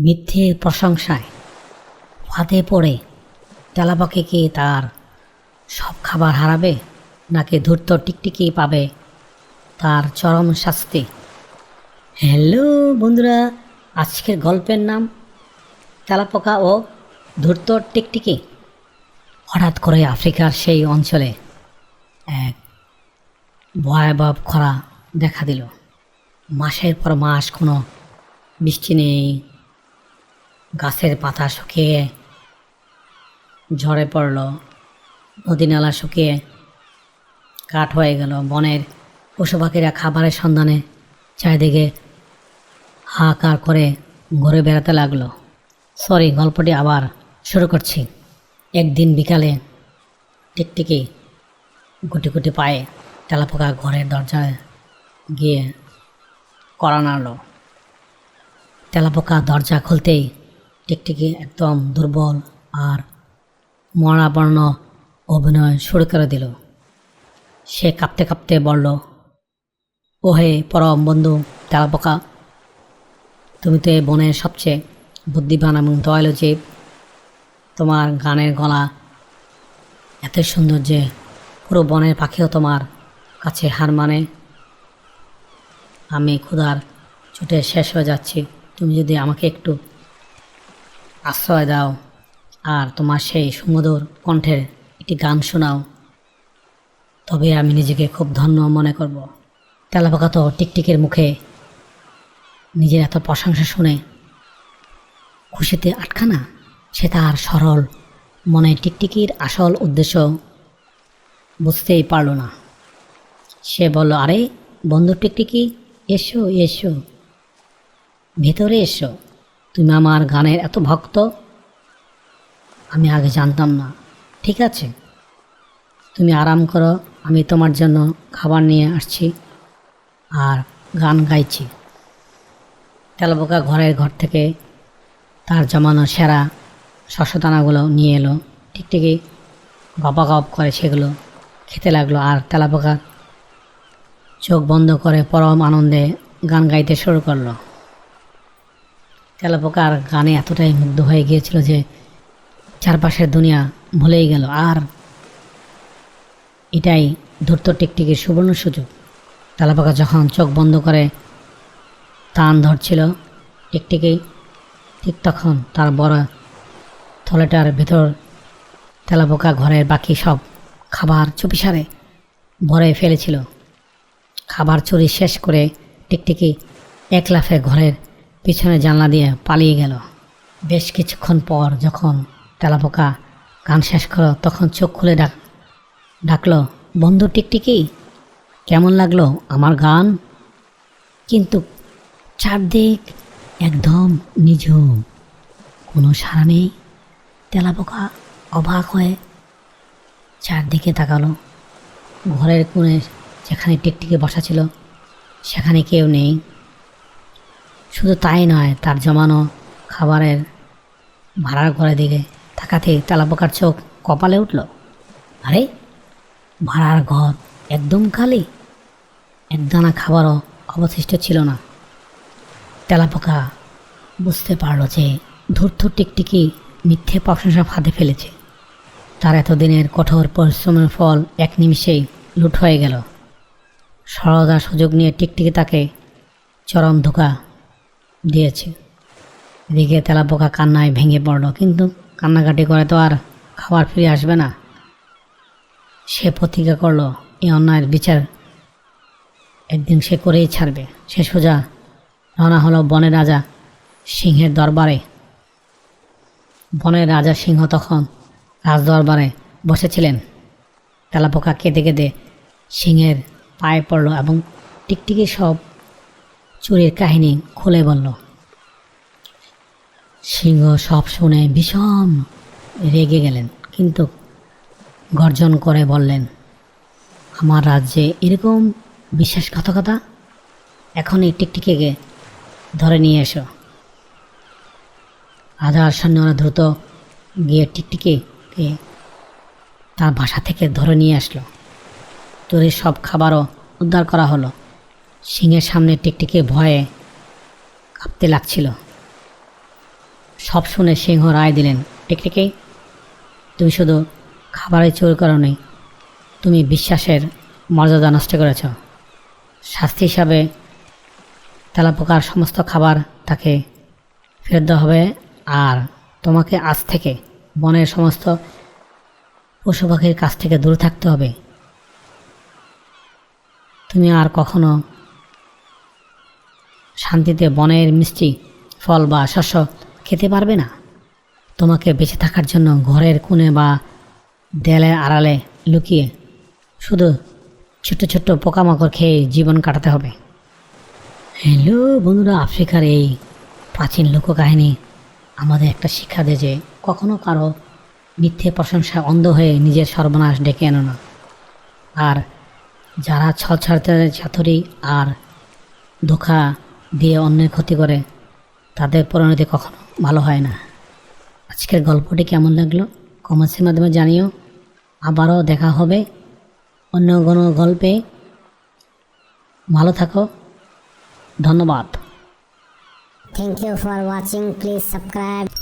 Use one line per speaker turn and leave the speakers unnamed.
মিথ্যে প্রশংসায় ফাঁদে পড়ে তেলাপাখি কি তার সব খাবার হারাবে, নাকি ধূর্ত টিকটিকি পাবে তার চরম শাস্তি? হ্যালো বন্ধুরা, আজকের গল্পের নাম তেলাপোকা ও ধূর্ত টিকটিকি। হঠাৎ করে আফ্রিকার সেই অঞ্চলে এক ভয়াবহ খরা দেখা দিল। মাসের পর মাস কোনো বৃষ্টি নেই, গাছের পাতা শুকিয়ে ঝরে পড়ল, নদী নালা শুকিয়ে কাঠ হয়ে গেল। বনের পশু পাখিরা খাবারের সন্ধানে চারিদিকে হাহাকার করে ঘুরে বেড়াতে লাগলো। গল্পটি আবার শুরু করছি। একদিন বিকালে টিকটিকি গুটি গুটি পায়ে তেলাপোকা ঘরের দরজায় গিয়ে কড়া নাড়ল। তেলাপোকা দরজা খুলতেই টিকটিকি একদম দুর্বল আর মরণাপন্ন অভিনয় শুরু করে দিল। সে কাঁপতে কাঁপতে বলল, ওহে পরম বন্ধু তেলাপোকা, তুমি তো এই বনের সবচেয়ে বুদ্ধিমান এবং দয়ালু জীব। তোমার গানের গলা এত সুন্দর যে পুরো বনের পাখিও তোমার কাছে হার মানে। আমি ক্ষুধার ছুটে শেষ হয়ে যাচ্ছি, তুমি যদি আমাকে একটু আশ্রয় দাও আর তোমার সেই সুমধুর কণ্ঠের একটি গান শোনাও, তবে আমি নিজেকে খুব ধন্য মনে করব। তেলাপোকা তো টিকটিকির মুখে নিজের এত প্রশংসা শুনে খুশিতে আটখানা। সে তার সরল মনে টিকটিকির আসল উদ্দেশ্য বুঝতেই পারল না। সে বলল, আরে বন্ধু টিকটিকি, এসো এসো, ভেতরে এসো। তুমি আমার গানের এত ভক্ত, আমি আগে জানতাম না। ঠিক আছে, তুমি আরাম করো, আমি তোমার জন্য খাবার নিয়ে আসছি আর গান গাইছি। তেলাপোকা ঘর থেকে তার জমানো সেরা শস্যদানাগুলো নিয়ে এলো। টিকটিকি গপাগপ করে সেগুলো খেতে লাগলো আর তেলাপোকা চোখ বন্ধ করে পরম আনন্দে গান গাইতে শুরু করলো। তেলাপোকার গানে এতটাই মুগ্ধ হয়ে গিয়েছিল যে চারপাশের দুনিয়া ভুলেই গেল। আর এটাই ধূর্ত টিকটিকির সুবর্ণ সুযোগ। তেলাপোকা যখন চোখ বন্ধ করে টান ধরছিল, টিকটিকি ঠিক তখন তার বড় থলেটার ভেতর তেলাপোকা ঘরের বাকি সব খাবার চুপিসারে ভরে ফেলেছিল। খাবার চুরি শেষ করে টিকটিকি এক লাফে ঘরের পিছনে জানলা দিয়ে পালিয়ে গেল। বেশ কিছুক্ষণ পর যখন তেলাপোকা গান শেষ করলো, তখন চোখ খুলে ডাকলো, বন্ধু টিকটিকি, কেমন লাগলো আমার গান? কিন্তু চারদিক একদম নিঝুম, কোনো সাড়া নেই। তেলাপোকা অবাক হয়ে চারদিকে তাকালো। ঘরের কোণে যেখানে টিকটিকি বসা ছিল সেখানে কেউ নেই। শুধু তাই নয়, তার জমানো খাবারের ভাড়ার ঘরের দিকে তাকাতেই তেলাপোকার চোখ কপালে উঠল। আরে ভাড়ার ঘর একদম খালি, একদানা খাবারও অবশিষ্ট ছিল না। তেলাপোকা বুঝতে পারল যে ধূর্ত টিকটিকি মিথ্যে প্রশংসা ফাঁদে ফেলেছে। তার এতদিনের কঠোর পরিশ্রমের ফল এক নিমিষেই লুট হয়ে গেল। সরলতার সুযোগ নিয়ে টিকটিকি তাকে চরম ধোঁকা দিয়েছে। এদিকে তেলাপোকা কান্নায় ভেঙে পড়ল, কিন্তু কান্নাকাটি করে তো আর খাবার ফিরে আসবে না। সে প্রতিজ্ঞা করল, এই অন্যায়ের বিচার একদিন সে করেই ছাড়বে। সে সোজা রওনা হলো বনের রাজা সিংহের দরবারে। বনের রাজা সিংহ তখন রাজদরবারে বসেছিলেন। তেলাপোকা কেঁদে কেঁদে সিংহের পায়ে পড়ল এবং টিকটিকি সব চুরির কাহিনী খুলে বলল। সিংহ সব শুনে ভীষণ রেগে গেলেন, কিন্তু গর্জন করে বললেন, আমার রাজ্যে এরকম বিশ্বাসঘাতকতা? এখনই টিকটিকিকে ধরে নিয়ে এসো। রাজার সৈন্যরা দ্রুত গিয়ে টিকটিকিকে তার বাসা থেকে ধরে নিয়ে আসলো। চুরির সব খাবারও উদ্ধার করা হলো। সিংহের সামনে টিকটিকি ভয়ে কাঁপতে লাগছিল। সব শুনে সিংহ রায় দিলেন, টিকটিকি, তুমি শুধু খাবারের চুরি করোনি, তুমি বিশ্বাসের মর্যাদা নষ্ট করেছ। শাস্তি হিসাবে তেলাপোকার সমস্ত খাবার তাকে ফেরত দেওয়া হবে, আর তোমাকে আজ থেকে বনের সমস্ত পশু পাখির কাছ থেকে দূরে থাকতে হবে। তুমি আর কখনো শান্তিতে বনের মিষ্টি ফল বা শস্য খেতে পারবে না। তোমাকে বেঁচে থাকার জন্য ঘরের কোণে বা দেয়ালের আড়ালে লুকিয়ে শুধু ছোট্ট ছোট্ট পোকামাকড় খেয়ে জীবন কাটাতে হবে। হ্যালো বন্ধুরা, আফ্রিকার এই প্রাচীন লোককাহিনী আমাদের একটা শিক্ষা দেয় যে কখনো কারো মিথ্যে প্রশংসায় অন্ধ হয়ে নিজের সর্বনাশ ডেকে আনো না। আর যারা ছাড়াছাড়ি আর ধোঁকা দিয়ে অন্যের ক্ষতি করে তাদের পরিণতি কখনো ভালো হয় না। আজকের গল্পটি কেমন লাগলো কমেন্টসের মাধ্যমে জানিও। আবারও দেখা হবে অন্য কোনো গল্পে। ভালো থাকো, ধন্যবাদ।
Thank you for watching. Please subscribe.